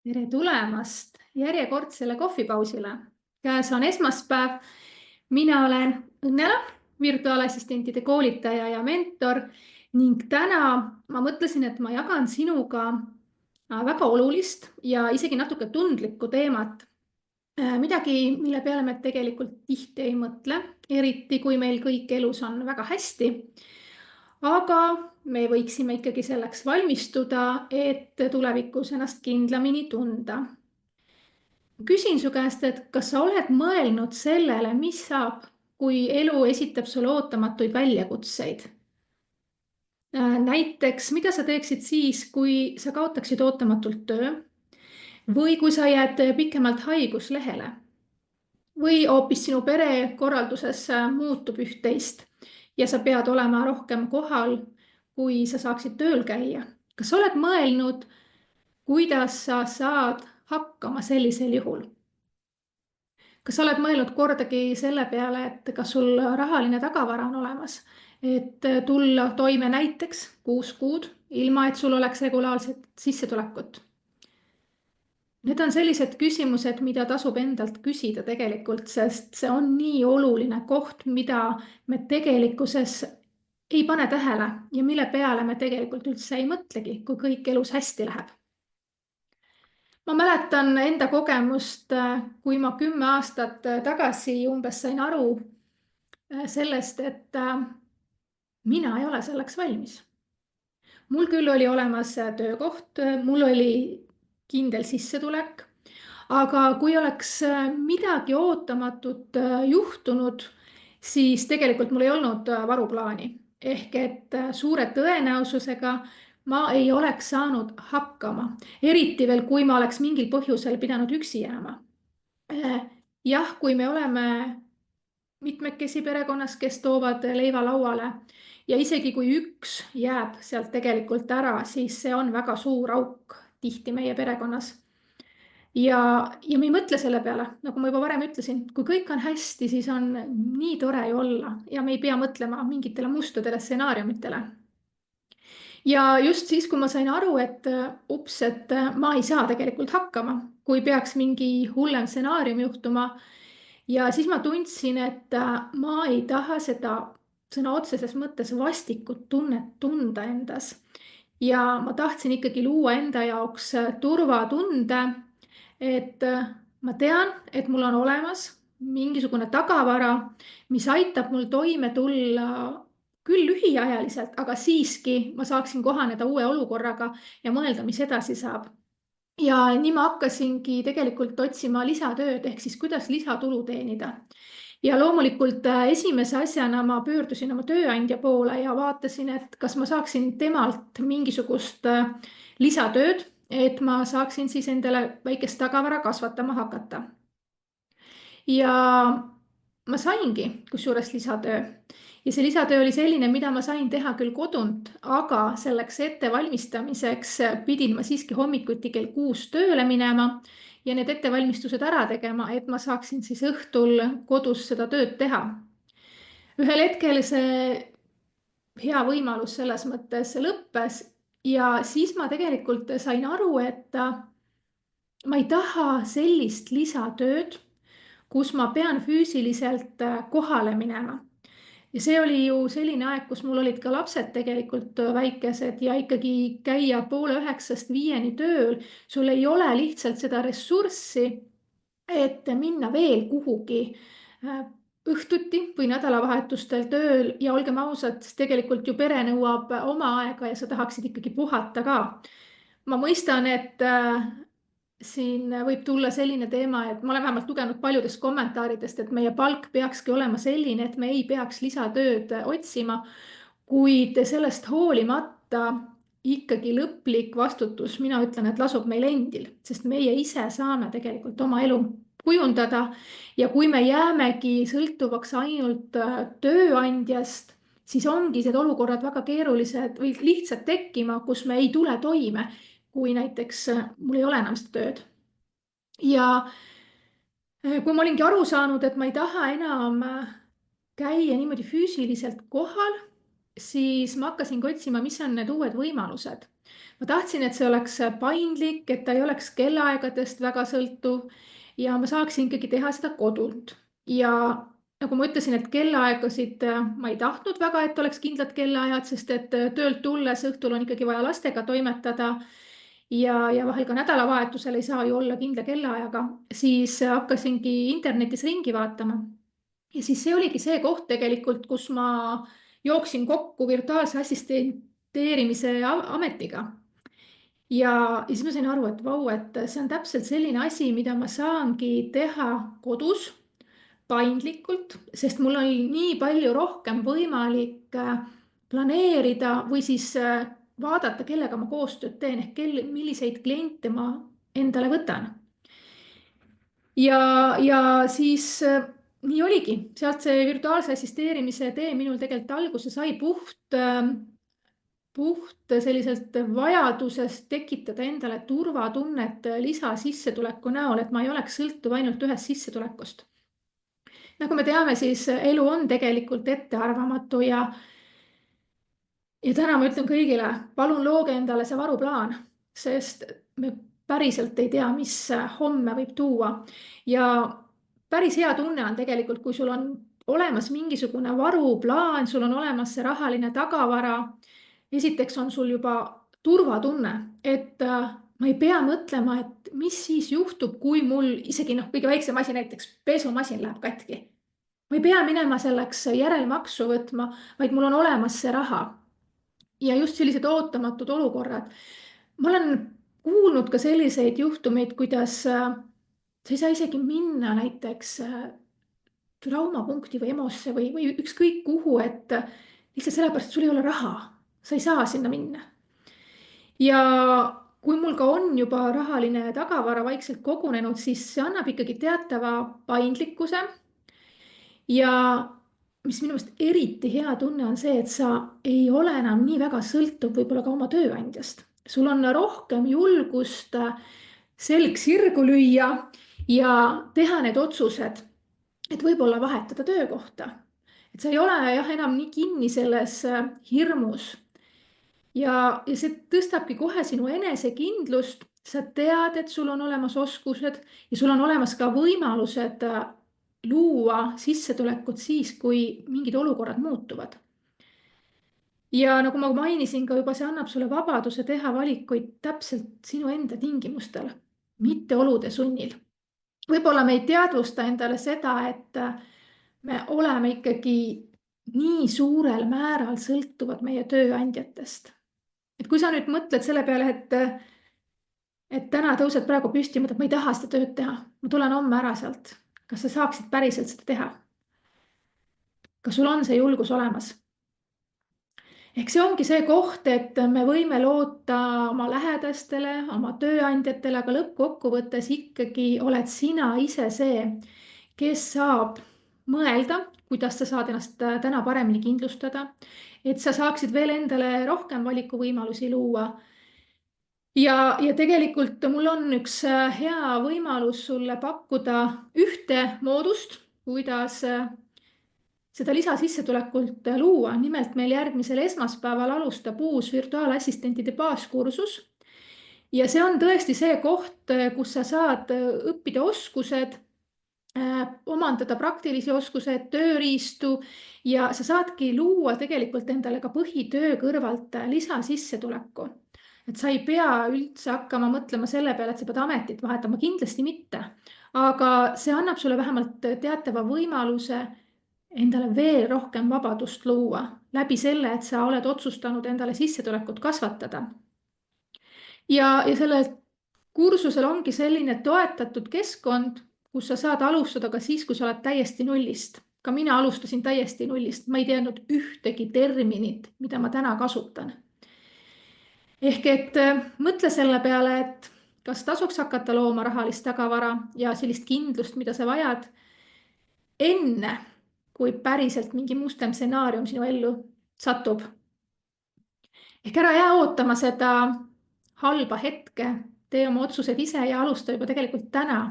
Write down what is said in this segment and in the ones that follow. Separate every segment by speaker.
Speaker 1: Tere tulemast järjekordsele kohvipausile. Käes on esmaspäev. Mina olen Õnnela, virtuaalassistentide koolitaja ja mentor ning täna ma mõtlesin, et ma jagan sinuga väga olulist ja isegi natuke tundlikku teemat. Midagi, mille peale me tegelikult tihti ei mõtle, eriti kui meil kõik elus on väga hästi. Aga me võiksime ikkagi selleks valmistuda, et tulevikus ennast kindlamini tunda. Küsin su käest, et kas sa oled mõelnud sellele, mis saab, kui elu esitab sulle ootamatuid väljakutseid? Näiteks, mida sa teeksid siis, kui sa kaotaksid ootamatult töö või kui sa jääd pikemalt haiguslehele või hoopis sinu perekorralduses muutub üht-teist ja sa pead olema rohkem kohal, kui sa saaksid tööl käia. Kas sa oled mõelnud, kuidas sa saad hakkama sellisel juhul? Kas sa oled mõelnud kordagi selle peale, et kas sul rahaline tagavara on olemas, et tulla toime näiteks 6 kuud, ilma et sul oleks regulaarset sissetulekut? Need on sellised küsimused, mida tasub endalt küsida tegelikult, sest see on nii oluline koht, mida me tegelikkuses ei pane tähele ja mille peale me tegelikult üldse ei mõtlegi, kui kõik elus hästi läheb. Ma mäletan enda kogemust, kui ma 10 aastat tagasi umbes sain aru sellest, et mina ei ole selleks valmis. Mul küll oli olemas töökoht, mul oli kindel sissetulek, aga kui oleks midagi ootamatut juhtunud, siis tegelikult mul ei olnud varuplaani. Ehk et suure tõenäosusega ma ei oleks saanud hakkama, eriti veel, kui ma oleks mingil põhjusel pidanud üksi jääma. Jah, kui me oleme mitmekesi perekonnas, kes toovad leiva lauale ja isegi kui üks jääb sealt tegelikult ära, siis see on väga suur auk tihti meie perekonnas. Ja me ei mõtle selle peale, nagu ma juba varem ütlesin, kui kõik on hästi, siis on nii tore ju olla ja me ei pea mõtlema mingitele mustadele stsenaariumitele. Ja just siis, kui ma sain aru, et et ma ei saa tegelikult hakkama, kui peaks mingi hullem stsenaarium juhtuma. Ja siis ma tundsin, et ma ei taha seda sõna otseses mõttes vastikut tunnet tunda endas. Ja ma tahtsin ikkagi luua enda jaoks turvatunde, et ma tean, et mul on olemas mingisugune tagavara, mis aitab mul toime tulla küll lühiajaliselt, aga siiski ma saaksin kohaneda uue olukorraga ja mõelda, mis edasi saab. Ja nii ma hakkasingi tegelikult otsima lisatööd ehk siis kuidas lisatulu teenida. Ja loomulikult esimese asjana ma pöördusin oma tööandja poole ja vaatasin, et kas ma saaksin temalt mingisugust lisatööd, et ma saaksin siis endale väikest tagavara kasvatama hakata. Ja ma saingi kusjuures lisatöö. Ja see lisatöö oli selline, mida ma sain teha küll kodunt, aga selleks ettevalmistamiseks pidin ma siiski hommikuti kell 6 tööle minema ja need ettevalmistused ära tegema, et ma saaksin siis õhtul kodus seda tööd teha. Ühel hetkel see hea võimalus selles mõttes lõppes ja siis ma tegelikult sain aru, et ma ei taha sellist lisatööd, kus ma pean füüsiliselt kohale minema. Ja see oli ju selline aeg, kus mul olid ka lapsed tegelikult väikesed ja ikkagi käia 8:30 5 tööl. Sul ei ole lihtsalt seda ressurssi, et minna veel kuhugi õhtuti või nädalavahetustel tööl ja olgem ausad, tegelikult ju pere nõuab oma aega ja sa tahaksid ikkagi puhata ka. Ma mõistan, et siin võib tulla selline teema, et ma olen vähemalt lugenud paljudest kommentaaridest, et meie palk peakski olema selline, et me ei peaks lisatööd otsima, kuid sellest hoolimata ikkagi lõplik vastutus, mina ütlen, et lasub meil endil, sest meie ise saame tegelikult oma elu kujundada ja kui me jäämegi sõltuvaks ainult tööandjast, siis ongi need olukorrad väga keerulised või lihtsalt tekkima, kus me ei tule toime, kui näiteks mul ei ole enam seda tööd. Ja kui ma olingi aru saanud, et ma ei taha enam käia niimoodi füüsiliselt kohal, siis ma hakkasingi otsima, mis on need uued võimalused. Ma tahtsin, et see oleks paindlik, et ta ei oleks kellaaegadest väga sõltuv ja ma saaksin ikkagi teha seda kodunt. Ja nagu ma ütlesin, et kellaaegasid ma ei tahtnud väga, et oleks kindlad kellaajad, sest et töölt tulles õhtul on ikkagi vaja lastega toimetada ja vahel ka nädalavahetusel ei saa ju olla kindla kellaajaga, siis hakkasingi internetis ringi vaatama. Ja siis see oligi see koht tegelikult, kus ma jooksin kokku virtuaalse assisteerimise ametiga. Ja siis ma sain aru, et vau, et see on täpselt selline asi, mida ma saangi teha kodus paindlikult, sest mul on nii palju rohkem võimalik planeerida või siis vaadata, kellega ma koostööd teen ehk milliseid kliente ma endale võtan. Ja siis nii oligi, sealt see virtuaalse assisteerimise tee minul tegelikult alguse sai puht selliselt vajadusest tekitada endale turvatunnet lisasissetuleku näol, et ma ei oleks sõltuv ainult ühest sissetulekust. Nagu me teame, siis elu on tegelikult ettearvamatu ja täna ma ütlen kõigile, palun looge endale see varuplaan, sest me päriselt ei tea, mis homme võib tuua. Ja päris hea tunne on tegelikult, kui sul on olemas mingisugune varuplaan, sul on olemas see rahaline tagavara. Esiteks on sul juba turvatunne, et ma ei pea mõtlema, et mis siis juhtub, kui mul isegi kõige väiksem asi, näiteks pesumasin läheb katki. Ma ei pea minema selleks järelmaksu võtma, vaid mul on olemas see raha. Ja just sellised ootamatud olukorrad. Ma olen kuulnud ka selliseid juhtumeid, kuidas sa ei saa isegi minna näiteks traumapunkti või EMO-sse või ükskõik kuhu, et lihtsalt sellepärast, et sul ei ole raha. Sa ei saa sinna minna. Ja kui mul ka on juba rahaline tagavara vaikselt kogunenud, siis see annab ikkagi teatava paindlikkuse. Ja mis minu meelest eriti hea tunne on see, et sa ei ole enam nii väga sõltuv võib-olla ka oma tööandjast. Sul on rohkem julgust selg sirgu lüüa ja teha need otsused, et võib-olla vahetada töökohta. Et sa ei ole jah enam nii kinni selles hirmus. Ja see tõstabki kohe sinu enesekindlust. Sa tead, et sul on olemas oskused ja sul on olemas ka võimalused luua sissetulekut siis, kui mingid olukorrad muutuvad. Ja nagu ma mainisin ka juba, see annab sulle vabaduse teha valikuid täpselt sinu enda tingimustel, mitte olude sunnil. Võib-olla me ei teadvusta endale seda, et me oleme ikkagi nii suurel määral sõltuvad meie tööandjatest. Et kui sa nüüd mõtled selle peale, et täna tõused praegu püsti, mõtled, ma ei taha seda tööd teha, ma tulen homme ära sealt. Kas sa saaksid päriselt seda teha? Kas sul on see julgus olemas? Ehk see ongi see koht, et me võime loota oma lähedastele, oma tööandjatele, aga lõppkokkuvõttes ikkagi oled sina ise see, kes saab mõelda, kuidas sa saad ennast täna paremini kindlustada, et sa saaksid veel endale rohkem valikuvõimalusi luua. Ja tegelikult mul on üks hea võimalus sulle pakkuda ühte moodust, kuidas seda lisasissetulekut luua. Nimelt meil järgmisel esmaspäeval alustab uus virtuaalassistentide baaskursus. Ja see on tõesti see koht, kus sa saad õppida oskused, omandada praktilisi oskused, tööriistu ja sa saadki luua tegelikult endale ka põhitöö kõrvalt lisasissetuleku. Et sa ei pea üldse hakkama mõtlema selle peale, et sa pead ametit vahetama, kindlasti mitte. Aga see annab sulle vähemalt teatava võimaluse endale veel rohkem vabadust luua läbi selle, et sa oled otsustanud endale sissetulekut kasvatada. Ja sellel kursusel ongi selline toetatud keskkond, kus sa saad alustada ka siis, kui sa oled täiesti nullist. Ka mina alustasin täiesti nullist. Ma ei teadnud ühtegi terminit, mida ma täna kasutan. Ehk et mõtle selle peale, et kas tasuks hakata looma rahalist tagavara ja sellist kindlust, mida sa vajad enne, kui päriselt mingi mustem stsenaarium sinu ellu satub. Ehk ära jää ootama seda halba hetke, tee oma otsused ise ja alusta juba tegelikult täna.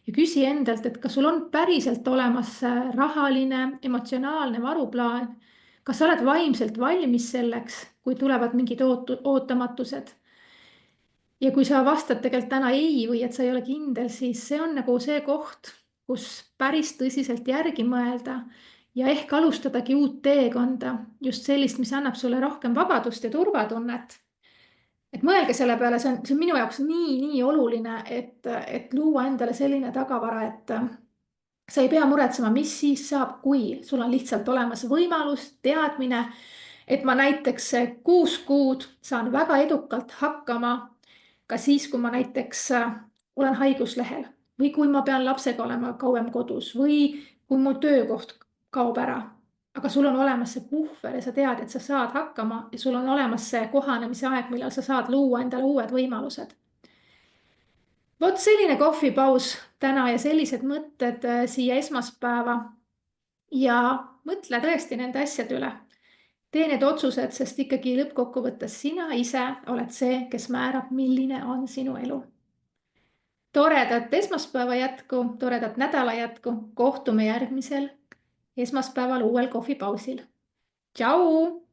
Speaker 1: Ja küsi endalt, et kas sul on päriselt olemas rahaline, emotsionaalne varuplaan, kas sa oled vaimselt valmis selleks, kui tulevad mingid ootamatused? Ja kui sa vastad tegelikult täna ei või et sa ei ole kindel, siis see on nagu see koht, kus päris tõsiselt järgi mõelda ja ehk alustadagi uut teekonda, just sellist, mis annab sulle rohkem vabadust ja turvatunnet. Et mõelge selle peale, see on minu jaoks nii oluline, et luua endale selline tagavara, et sa ei pea muretsema, mis siis saab, kui sul on lihtsalt olemas võimalus, teadmine, et ma näiteks 6 kuud saan väga edukalt hakkama ka siis, kui ma näiteks olen haiguslehel või kui ma pean lapsega olema kauem kodus või kui mu töökoht kaob ära. Aga sul on olemas see puhver ja sa tead, et sa saad hakkama ja sul on olemas see kohanemise aeg, millal sa saad luua endale uued võimalused. Vot selline kohvipaus täna ja sellised mõtted siia esmaspäeva. Ja mõtle tõesti nende asjade üle. Tee need otsused, sest ikkagi lõppkokkuvõttes sina ise oled see, kes määrab, milline on sinu elu. Toredat esmaspäeva jätku, toredat nädala jätku. Kohtume järgmisel esmaspäeval uuel kohvipausil. Tšau!